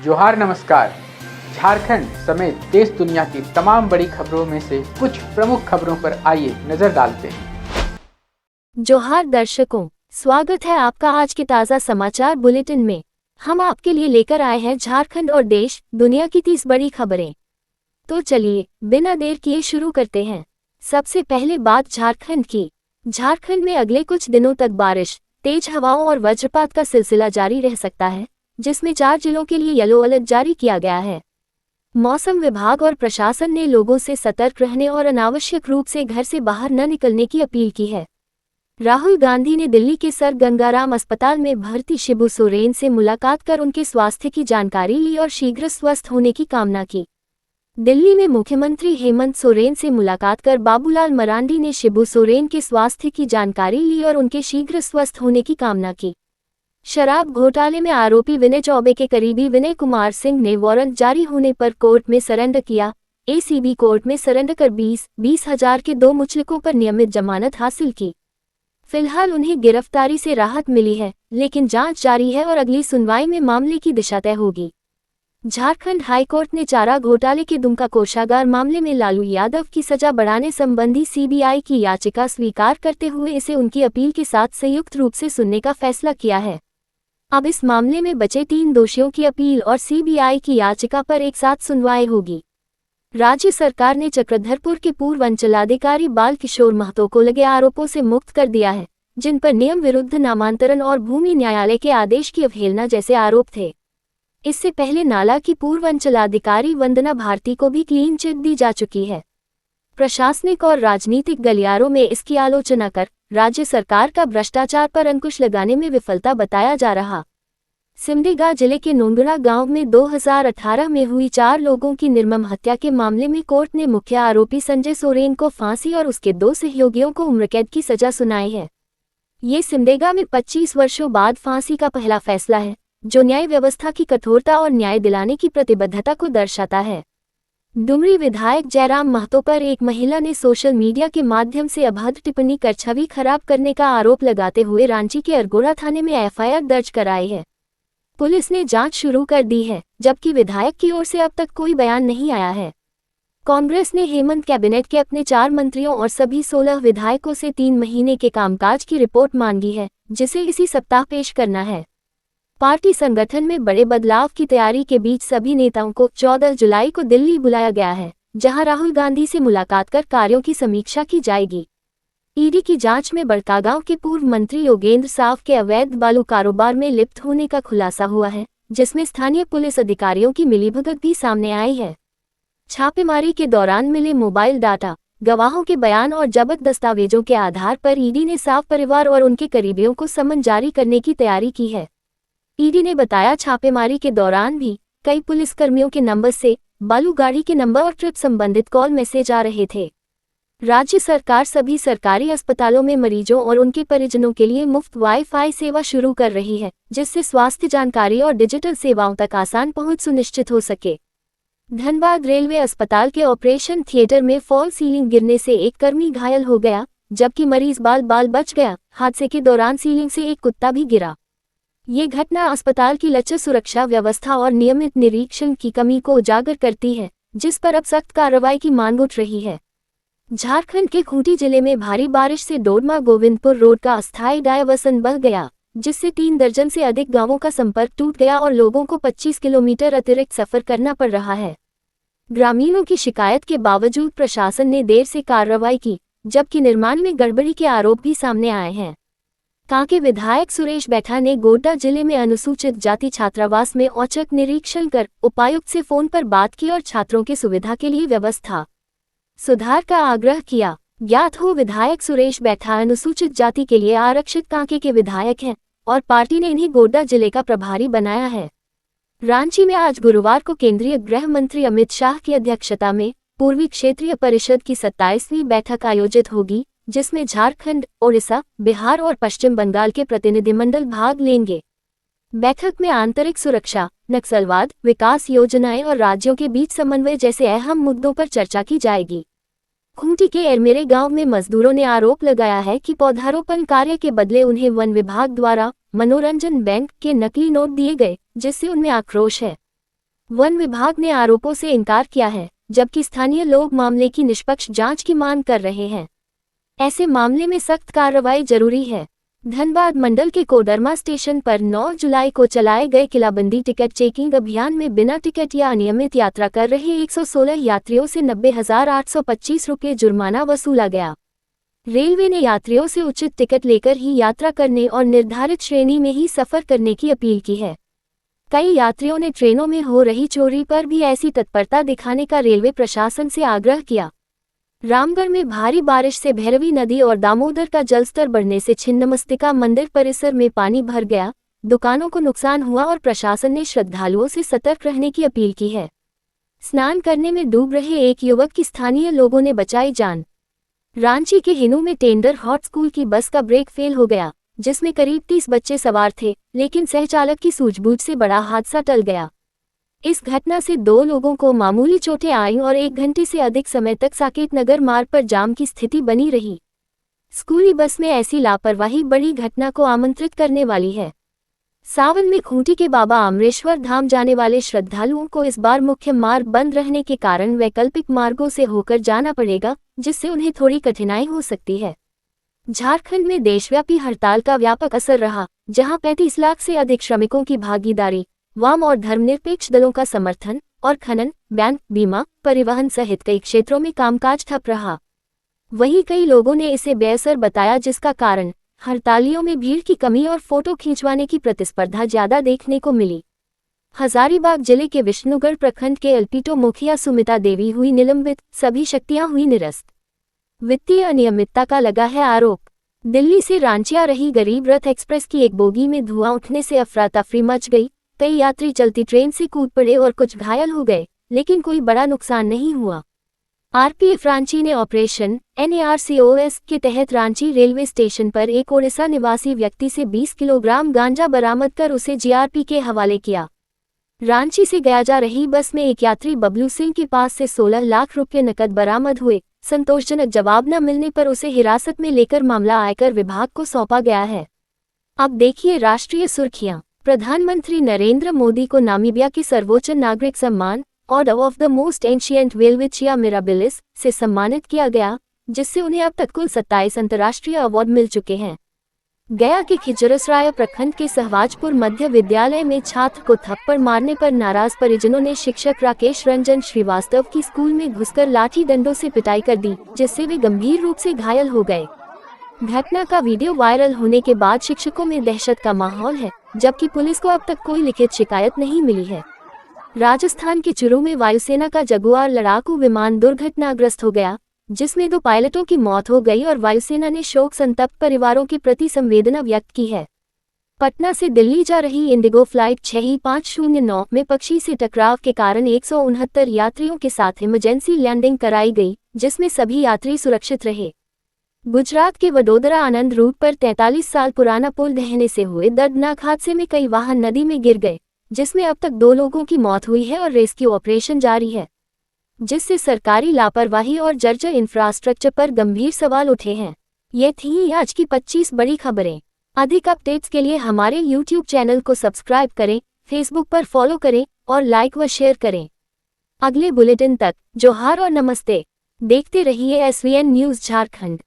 जोहार नमस्कार। झारखंड समेत देश दुनिया की तमाम बड़ी खबरों में से कुछ प्रमुख खबरों पर आइए नजर डालते हैं। जोहार दर्शकों, स्वागत है आपका आज के ताज़ा समाचार बुलेटिन में। हम आपके लिए लेकर आए हैं झारखंड और देश दुनिया की 30 बड़ी खबरें। तो चलिए बिना देर किए शुरू करते हैं। सबसे पहले बात झारखंड की। झारखंड में अगले कुछ दिनों तक बारिश, तेज हवाओं और वज्रपात का सिलसिला जारी रह सकता है, जिसमें 4 जिलों के लिए येलो अलर्ट जारी किया गया है। मौसम विभाग और प्रशासन ने लोगों से सतर्क रहने और अनावश्यक रूप से घर से बाहर न निकलने की अपील की है। राहुल गांधी ने दिल्ली के सर गंगाराम अस्पताल में भर्ती शिबू सोरेन से मुलाकात कर उनके स्वास्थ्य की जानकारी ली और शीघ्र स्वस्थ होने की कामना की। दिल्ली में मुख्यमंत्री हेमंत सोरेन से मुलाकात कर बाबूलाल मरांडी ने शिबू सोरेन के स्वास्थ्य की जानकारी ली और उनके शीघ्र स्वस्थ होने की कामना की। शराब घोटाले में आरोपी विनय चौबे के करीबी विनय कुमार सिंह ने वारंट जारी होने पर कोर्ट में सरेंडर किया। एसीबी कोर्ट में सरेंडर कर 20,000 के 2 मुचलकों पर नियमित जमानत हासिल की। फिलहाल उन्हें गिरफ्तारी से राहत मिली है, लेकिन जांच जारी है और अगली सुनवाई में मामले की दिशा तय होगी। झारखंड हाईकोर्ट ने चारा घोटाले के दुमका कोषागार मामले में लालू यादव की सजा बढ़ाने संबंधी सीबीआई की याचिका स्वीकार करते हुए इसे उनकी अपील के साथ संयुक्त रूप से सुनने का फैसला किया है। अब इस मामले में बचे 3 दोषियों की अपील और सीबीआई की याचिका पर एक साथ सुनवाई होगी। राज्य सरकार ने चक्रधरपुर के पूर्व अंचलाधिकारी बाल किशोर महतो को लगे आरोपों से मुक्त कर दिया है, जिन पर नियम विरुद्ध नामांतरण और भूमि न्यायालय के आदेश की अवहेलना जैसे आरोप थे। इससे पहले नाला की पूर्व अंचलाधिकारी वंदना भारती को भी क्लीन चिट दी जा चुकी है। प्रशासनिक और राजनीतिक गलियारों में इसकी आलोचना कर राज्य सरकार का भ्रष्टाचार पर अंकुश लगाने में विफलता बताया जा रहा। सिमडेगा जिले के नोंगड़ा गांव में 2018 में हुई 4 लोगों की निर्मम हत्या के मामले में कोर्ट ने मुख्य आरोपी संजय सोरेन को फांसी और उसके 2 सहयोगियों को उम्रकैद की सजा सुनाई है। ये सिमडेगा में 25 वर्षों बाद फांसी का पहला फैसला है, जो न्याय व्यवस्था की कठोरता और न्याय दिलाने की प्रतिबद्धता को दर्शाता है। डुमरी विधायक जयराम महतो पर एक महिला ने सोशल मीडिया के माध्यम से अभद्र टिप्पणी कर छवि खराब करने का आरोप लगाते हुए रांची के अरगोड़ा थाने में एफआईआर दर्ज कराई है। पुलिस ने जांच शुरू कर दी है, जबकि विधायक की ओर से अब तक कोई बयान नहीं आया है। कांग्रेस ने हेमंत कैबिनेट के अपने 4 मंत्रियों और सभी 16 विधायकों से 3 महीने के कामकाज की रिपोर्ट मांगी है, जिसे इसी सप्ताह पेश करना है। पार्टी संगठन में बड़े बदलाव की तैयारी के बीच सभी नेताओं को 14 जुलाई को दिल्ली बुलाया गया है, जहां राहुल गांधी से मुलाकात कर कार्यों की समीक्षा की जाएगी। ईडी की जांच में बड़कागांव के पूर्व मंत्री योगेंद्र साव के अवैध बालू कारोबार में लिप्त होने का खुलासा हुआ है, जिसमें स्थानीय पुलिस अधिकारियों की मिलीभगत भी सामने आई है। छापेमारी के दौरान मिले मोबाइल डाटा, गवाहों के बयान और जब्त दस्तावेजों के आधार पर ईडी ने साव परिवार और उनके करीबियों को समन जारी करने की तैयारी की है। ईडी ने बताया, छापेमारी के दौरान भी कई पुलिसकर्मियों के नंबर से बालू गाड़ी के नंबर और ट्रिप संबंधित कॉल मैसेज आ रहे थे। राज्य सरकार सभी सरकारी अस्पतालों में मरीजों और उनके परिजनों के लिए मुफ्त वाईफाई सेवा शुरू कर रही है, जिससे स्वास्थ्य जानकारी और डिजिटल सेवाओं तक आसान पहुंच सुनिश्चित हो सके। धनबाद रेलवे अस्पताल के ऑपरेशन थिएटर में फॉल सीलिंग गिरने से एक कर्मी घायल हो गया, जबकि मरीज बाल बच गया। हादसे के दौरान सीलिंग से एक कुत्ता भी गिरा। ये घटना अस्पताल की लचर सुरक्षा व्यवस्था और नियमित निरीक्षण की कमी को उजागर करती है, जिस पर अब सख्त कार्रवाई की मांग उठ रही है। झारखंड के खूंटी जिले में भारी बारिश से डोडमा गोविंदपुर रोड का अस्थायी डायवर्सन बह गया, जिससे 3 दर्जन से अधिक गांवों का संपर्क टूट गया और लोगों को 25 किलोमीटर अतिरिक्त सफर करना पड़ रहा है। ग्रामीणों की शिकायत के बावजूद प्रशासन ने देर से कार्रवाई की, जबकि निर्माण में गड़बड़ी के आरोप भी सामने आए हैं। कांके विधायक सुरेश बैठा ने गोड्डा जिले में अनुसूचित जाति छात्रावास में औचक निरीक्षण कर उपायुक्त से फोन पर बात की और छात्रों की सुविधा के लिए व्यवस्था सुधार का आग्रह किया। ज्ञात हो, विधायक सुरेश बैठा अनुसूचित जाति के लिए आरक्षित कांके के विधायक हैं और पार्टी ने इन्हें गोड्डा जिले का प्रभारी बनाया है। रांची में आज गुरुवार को केंद्रीय गृह मंत्री अमित शाह की अध्यक्षता में पूर्वी क्षेत्रीय परिषद की 27वीं बैठक आयोजित होगी, जिसमें झारखंड, ओडिशा, बिहार और पश्चिम बंगाल के प्रतिनिधिमंडल भाग लेंगे। बैठक में आंतरिक सुरक्षा, नक्सलवाद, विकास योजनाएं और राज्यों के बीच समन्वय जैसे अहम मुद्दों पर चर्चा की जाएगी। खूंटी के एरमेरे गांव में मजदूरों ने आरोप लगाया है कि पौधारोपण कार्य के बदले उन्हें वन विभाग द्वारा मनोरंजन बैंक के नकली नोट दिए गए, जिससे उनमें आक्रोश है। वन विभाग ने आरोपों से इनकार किया है, जबकि स्थानीय लोग मामले की निष्पक्ष जांच की मांग कर रहे हैं। ऐसे मामले में सख्त कार्रवाई जरूरी है। धनबाद मंडल के कोडरमा स्टेशन पर 9 जुलाई को चलाए गए किलाबंदी टिकट चेकिंग अभियान में बिना टिकट या अनियमित यात्रा कर रहे 116 यात्रियों से 90,825 रुपये जुर्माना वसूला गया। रेलवे ने यात्रियों से उचित टिकट लेकर ही यात्रा करने और निर्धारित श्रेणी में ही सफर करने की अपील की है। कई यात्रियों ने ट्रेनों में हो रही चोरी पर भी ऐसी तत्परता दिखाने का रेलवे प्रशासन से आग्रह किया। रामगढ़ में भारी बारिश से भैरवी नदी और दामोदर का जलस्तर बढ़ने से छिन्नमस्तिका मंदिर परिसर में पानी भर गया, दुकानों को नुकसान हुआ और प्रशासन ने श्रद्धालुओं से सतर्क रहने की अपील की है। स्नान करने में डूब रहे एक युवक की स्थानीय लोगों ने बचाई जान। रांची के हिनू में टेंडर हॉट स्कूल की बस का ब्रेक फेल हो गया, जिसमें करीब 30 बच्चे सवार थे, लेकिन सहचालक की सूझबूझ से बड़ा हादसा टल गया। इस घटना से 2 लोगों को मामूली चोटें आईं और 1 घंटे से अधिक समय तक साकेत नगर मार्ग पर जाम की स्थिति बनी रही। स्कूली बस में ऐसी लापरवाही बड़ी घटना को आमंत्रित करने वाली है। सावन में खूंटी के बाबा अमरेश्वर धाम जाने वाले श्रद्धालुओं को इस बार मुख्य मार्ग बंद रहने के कारण वैकल्पिक मार्गों से होकर जाना पड़ेगा, जिससे उन्हें थोड़ी कठिनाई हो सकती है। झारखंड में देशव्यापी हड़ताल का व्यापक असर रहा, जहां 35 लाख से अधिक श्रमिकों की भागीदारी, वाम और धर्मनिरपेक्ष दलों का समर्थन और खनन, बैंक, बीमा, परिवहन सहित कई क्षेत्रों में कामकाज ठप रहा। वहीं कई लोगों ने इसे बेअसर बताया, जिसका कारण हड़तालियों में भीड़ की कमी और फोटो खींचवाने की प्रतिस्पर्धा ज्यादा देखने को मिली। हजारीबाग जिले के विष्णुगढ़ प्रखंड के एलपीटो मुखिया सुमिता देवी हुई निलंबित, सभी शक्तियां हुई निरस्त। वित्तीय अनियमितता का लगा है आरोप। दिल्ली से रांची आ रही गरीब रथ एक्सप्रेस की एक बोगी में धुआं उठने से अफरा तफरी मच गई। कई यात्री चलती ट्रेन से कूद पड़े और कुछ घायल हो गए, लेकिन कोई बड़ा नुकसान नहीं हुआ। आरपीएफ रांची ने ऑपरेशन NARCOS के तहत रांची रेलवे स्टेशन पर एक ओडिशा निवासी व्यक्ति से 20 किलोग्राम गांजा बरामद कर उसे जीआरपी के हवाले किया। रांची से गया जा रही बस में एक यात्री बबलू सिंह के पास से 16 लाख रुपये नकद बरामद हुए। संतोषजनक जवाब न मिलने पर उसे हिरासत में लेकर मामला आयकर विभाग को सौंपा गया है। अब देखिए राष्ट्रीय सुर्खियां। प्रधानमंत्री नरेंद्र मोदी को नामीबिया के सर्वोच्च नागरिक सम्मान Order of the Most Ancient Welwitschia Mirabilis से सम्मानित किया गया, जिससे उन्हें अब तक कुल 27 अंतर्राष्ट्रीय अवार्ड मिल चुके हैं। गया के खिजरसराय प्रखंड के सहवाजपुर मध्य विद्यालय में छात्र को थप्पड़ मारने पर नाराज परिजनों ने शिक्षक राकेश रंजन श्रीवास्तव की स्कूल में घुसकर लाठी डंडों से पिटाई कर दी, जिससे वे गंभीर रूप से घायल हो गए। घटना का वीडियो वायरल होने के बाद शिक्षकों में दहशत का माहौल है, जबकि पुलिस को अब तक कोई लिखित शिकायत नहीं मिली है। राजस्थान के चूरू में वायुसेना का जगुआर लड़ाकू विमान दुर्घटनाग्रस्त हो गया, जिसमें 2 पायलटों की मौत हो गई और वायुसेना ने शोक संतप्त परिवारों के प्रति संवेदना व्यक्त की है। पटना से दिल्ली जा रही इंडिगो फ्लाइट 6509 में पक्षी से टकराव के कारण 169 यात्रियों के साथ इमरजेंसी लैंडिंग कराई गई, जिसमें सभी यात्री सुरक्षित रहे। गुजरात के वडोदरा आनंद रूट पर 43 साल पुराना पुल ढहने से हुए दर्दनाक हादसे में कई वाहन नदी में गिर गए, जिसमें अब तक 2 लोगों की मौत हुई है और रेस्क्यू ऑपरेशन जारी है, जिससे सरकारी लापरवाही और जर्जर इंफ्रास्ट्रक्चर पर गंभीर सवाल उठे हैं। ये थी आज की 25 बड़ी खबरें। अधिक अपडेट्स के लिए हमारे YouTube चैनल को सब्सक्राइब करें, फेसबुक पर फॉलो करें और लाइक व शेयर करें। अगले बुलेटिन तक जोहार और नमस्ते। देखते रहिए SVN न्यूज़ झारखंड।